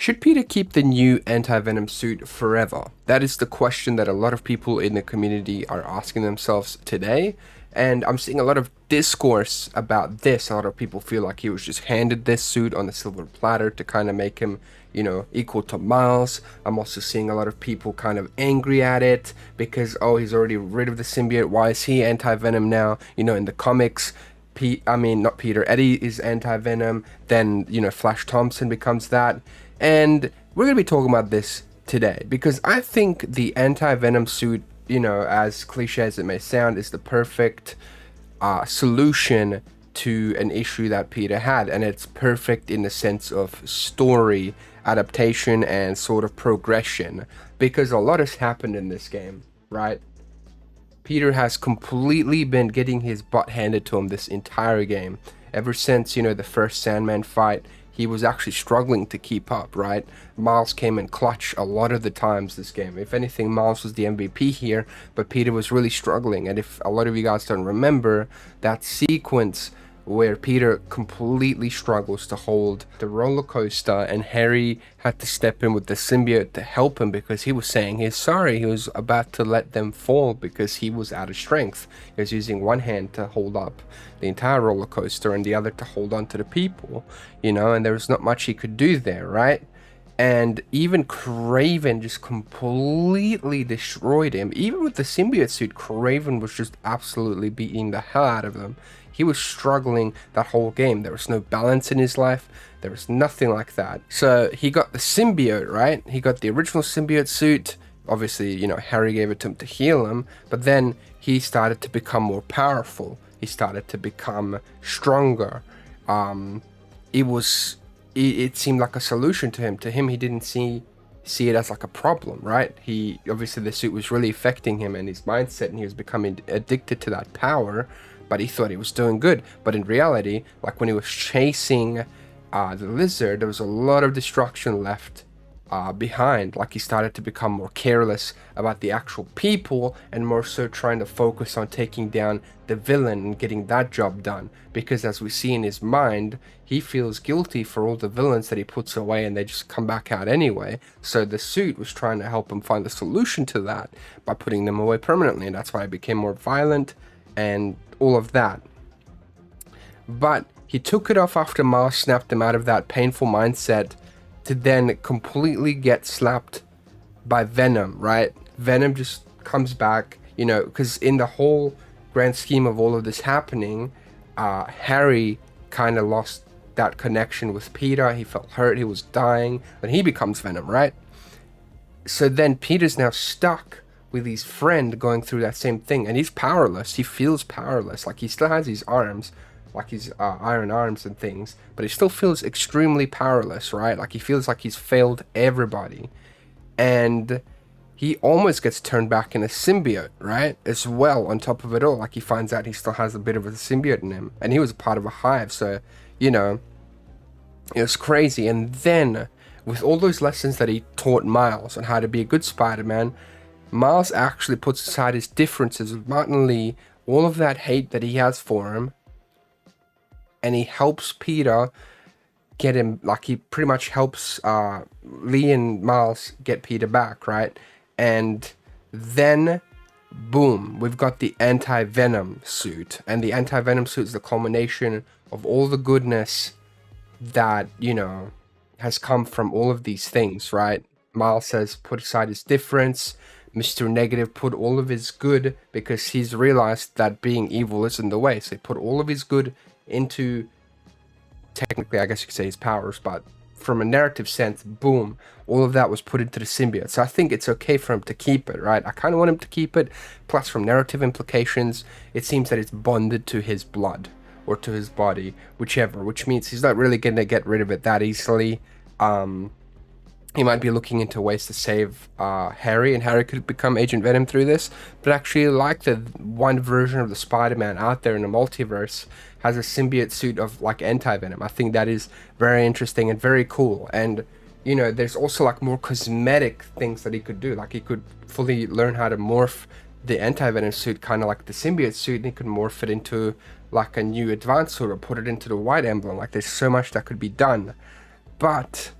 Should Peter keep the new anti-venom suit forever? That is the question that a lot of people in the community are asking themselves today. And I'm seeing a lot of discourse about this. A lot of people feel like he was just handed this suit on a silver platter to kind of make him, equal to Miles. I'm also seeing a lot of people kind of angry at it because, oh, he's already rid of the symbiote. Why is he anti-venom now? In the comics, not Peter, Eddie is anti-venom. Then, Flash Thompson becomes that. And we're going to be talking about this today because I think the anti-venom suit, as cliche as it may sound, is the perfect solution to an issue that Peter had. And it's perfect in the sense of story, adaptation, and sort of progression because a lot has happened in this game, right? Peter has completely been getting his butt handed to him this entire game. Ever since, the first Sandman fight, he was actually struggling to keep up, right? Miles came in clutch a lot of the times this game. If anything, Miles was the MVP here, but Peter was really struggling. And if a lot of you guys don't remember, that sequence where Peter completely struggles to hold the roller coaster and Harry had to step in with the symbiote to help him because he was saying he's sorry. He was about to let them fall because he was out of strength. He was using one hand to hold up the entire roller coaster and the other to hold on to the people, and there was not much he could do there, right? And even Kraven just completely destroyed him. Even with the symbiote suit, Kraven was just absolutely beating the hell out of him. He was struggling that whole game. There was no balance in his life. There was nothing like that. So he got the symbiote, right? He got the original symbiote suit. Obviously, Harry gave it to him to heal him. But then he started to become more powerful. He started to become stronger. It seemed like a solution to him. To him, he didn't see it as like a problem, right? Obviously the suit was really affecting him and his mindset, and he was becoming addicted to that power. But he thought he was doing good. But in reality, like when he was chasing the lizard, there was a lot of destruction left behind. Like he started to become more careless about the actual people and more so trying to focus on taking down the villain and getting that job done. Because as we see in his mind, he feels guilty for all the villains that he puts away and they just come back out anyway. So the suit was trying to help him find the solution to that by putting them away permanently. And that's why he became more violent and all of that. But he took it off after Miles snapped him out of that painful mindset to then completely get slapped by Venom, right? Venom just comes back, because in the whole grand scheme of all of this happening, Harry kind of lost that connection with Peter. He felt hurt, he was dying, and he becomes Venom, right? So then Peter's now stuck with his friend going through that same thing, and he's powerless. He feels powerless. Like he still has his arms, like his iron arms and things, but he still feels extremely powerless, right? Like he feels like he's failed everybody, and he almost gets turned back in a symbiote, right? As well, on top of it all, like he finds out he still has a bit of a symbiote in him, and he was a part of a hive, so it was crazy. And then with all those lessons that he taught Miles on how to be a good Spider-Man, Miles actually puts aside his differences with Martin Lee, all of that hate that he has for him, and he helps Peter get him, like he pretty much helps Lee and Miles get Peter back, right? And then, boom, we've got the anti-venom suit. And the anti-venom suit is the culmination of all the goodness that, has come from all of these things, right? Miles says, put aside his difference. Mr. Negative put all of his good because he's realized that being evil isn't the way. So he put all of his good into, technically, I guess you could say his powers, but from a narrative sense, boom, all of that was put into the symbiote. So I think it's okay for him to keep it, right? I kind of want him to keep it. Plus, from narrative implications, it seems that it's bonded to his blood or to his body, whichever, which means he's not really going to get rid of it that easily. He might be looking into ways to save Harry, and Harry could become Agent Venom through this. But actually, like the one version of the Spider-Man out there in the multiverse has a symbiote suit of like anti-venom. I think that is very interesting and very cool. And there's also like more cosmetic things that he could do. Like he could fully learn how to morph the anti-venom suit, kind of like the symbiote suit, and he could morph it into like a new advanced suit or put it into the white emblem. Like there's so much that could be done. But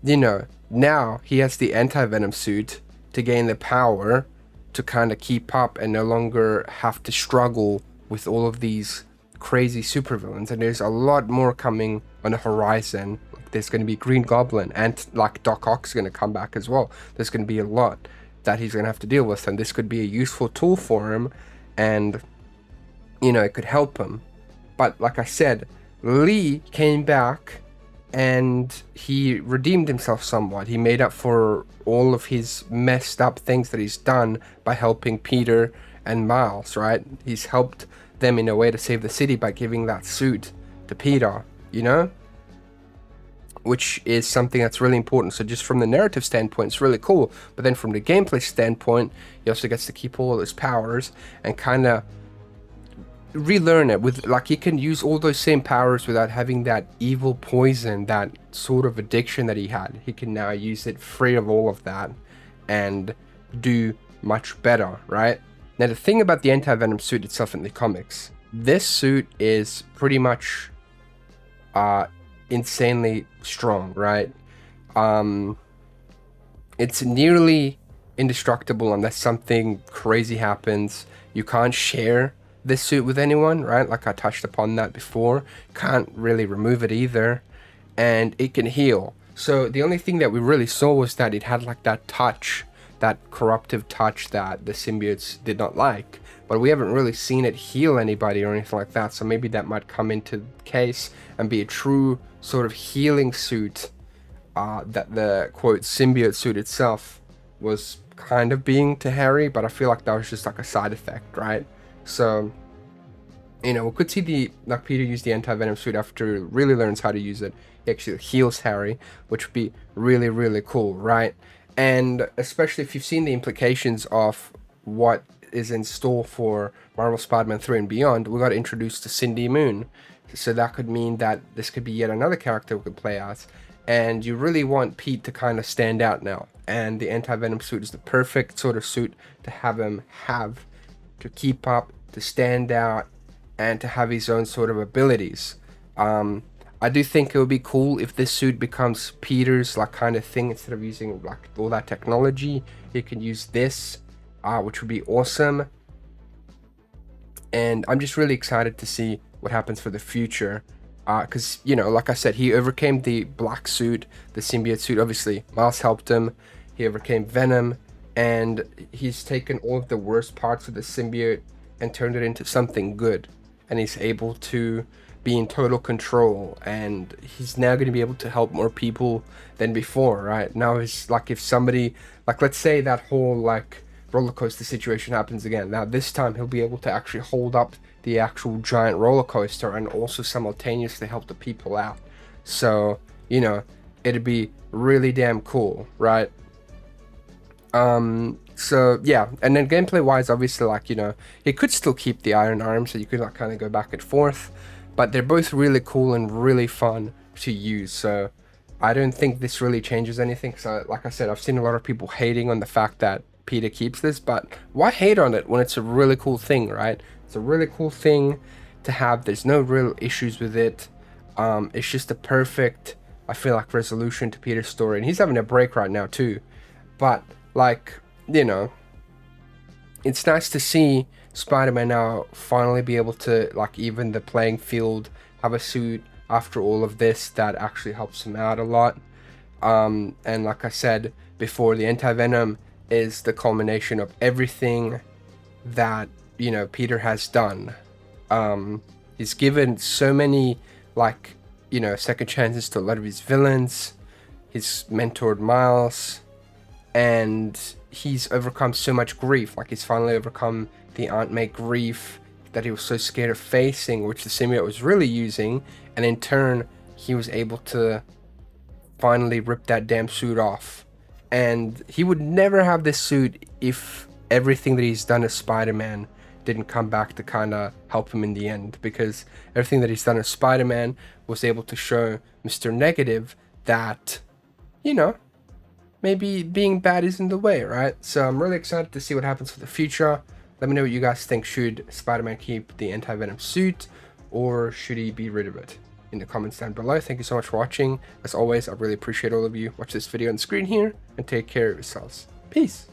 you know, now he has the anti-venom suit to gain the power to kind of keep up and no longer have to struggle with all of these crazy supervillains. And there's a lot more coming on the horizon. There's going to be Green Goblin, and like Doc Ock's going to come back as well. There's going to be a lot that he's going to have to deal with, and this could be a useful tool for him, and you know, it could help him. But like I said, Lee came back and he redeemed himself somewhat. He made up for all of his messed up things that he's done by helping Peter and Miles, right? He's helped them in a way to save the city by giving that suit to Peter, you know? Which is something that's really important. So just from the narrative standpoint, it's really cool. But then from the gameplay standpoint, he also gets to keep all his powers and kind of relearn it with, like, he can use all those same powers without having that evil poison, that sort of addiction that he had. He can now use it free of all of that and do much better, right? Now, the thing about the anti-venom suit itself in the comics, this suit is pretty much insanely strong, right? It's nearly indestructible unless something crazy happens. You can't share this suit with anyone, right? Like I touched upon that before. Can't really remove it either. And it can heal. So the only thing that we really saw was that it had like that touch, that corruptive touch that the symbiotes did not like. But we haven't really seen it heal anybody or anything like that. So maybe that might come into the case and be a true sort of healing suit that the quote symbiote suit itself was kind of being to Harry. But I feel like that was just like a side effect, right? So, you know, we could see Peter use the anti-venom suit after he really learns how to use it. He actually heals Harry, which would be really, really cool, right? And especially if you've seen the implications of what is in store for Marvel Spider-Man 3 and beyond, we got introduced to Cindy Moon. So that could mean that this could be yet another character we could play as. And you really want Pete to kind of stand out now. And the anti-venom suit is the perfect sort of suit to have him have, to keep up, to stand out, and to have his own sort of abilities. I do think it would be cool if this suit becomes Peter's like kind of thing. Instead of using like all that technology, he can use this, which would be awesome. And I'm just really excited to see what happens for the future, because you know, like I said, he overcame the black suit, the symbiote suit. Obviously Miles helped him. He overcame Venom, and he's taken all of the worst parts of the symbiote and turned it into something good, and he's able to be in total control, and he's now going to be able to help more people than before, right? Now it's like, if somebody, like, let's say that whole like roller coaster situation happens again, now this time he'll be able to actually hold up the actual giant roller coaster and also simultaneously help the people out. So, you know, it'd be really damn cool, right? So yeah, and then gameplay wise, obviously, like, you know, he could still keep the iron arm, so you could like kind of go back and forth, but they're both really cool and really fun to use. So I don't think this really changes anything. So like I said, I've seen a lot of people hating on the fact that Peter keeps this, but why hate on it when it's a really cool thing, right? It's a really cool thing to have. There's no real issues with it. It's just a perfect, I feel like, resolution to Peter's story, and he's having a break right now too. But like, you know, it's nice to see Spider-Man now finally be able to, like, even the playing field, have a suit after all of this that actually helps him out a lot. And like I said before, the anti-venom is the culmination of everything that, you know, Peter has done. He's given so many, like, you know, second chances to a lot of his villains. He's mentored Miles, and he's overcome so much grief. Like, he's finally overcome the Aunt May grief that he was so scared of facing, which the symbiote was really using, and in turn he was able to finally rip that damn suit off. And he would never have this suit if everything that he's done as Spider-Man didn't come back to kind of help him in the end, because everything that he's done as Spider-Man was able to show Mr. Negative that, you know, maybe being bad isn't the way, right? So I'm really excited to see what happens for the future. Let me know what you guys think. Should Spider-Man keep the anti-venom suit, or should he be rid of it? in the comments down below. Thank you so much for watching. As always, I really appreciate all of you. Watch this video on the screen here and take care of yourselves. Peace.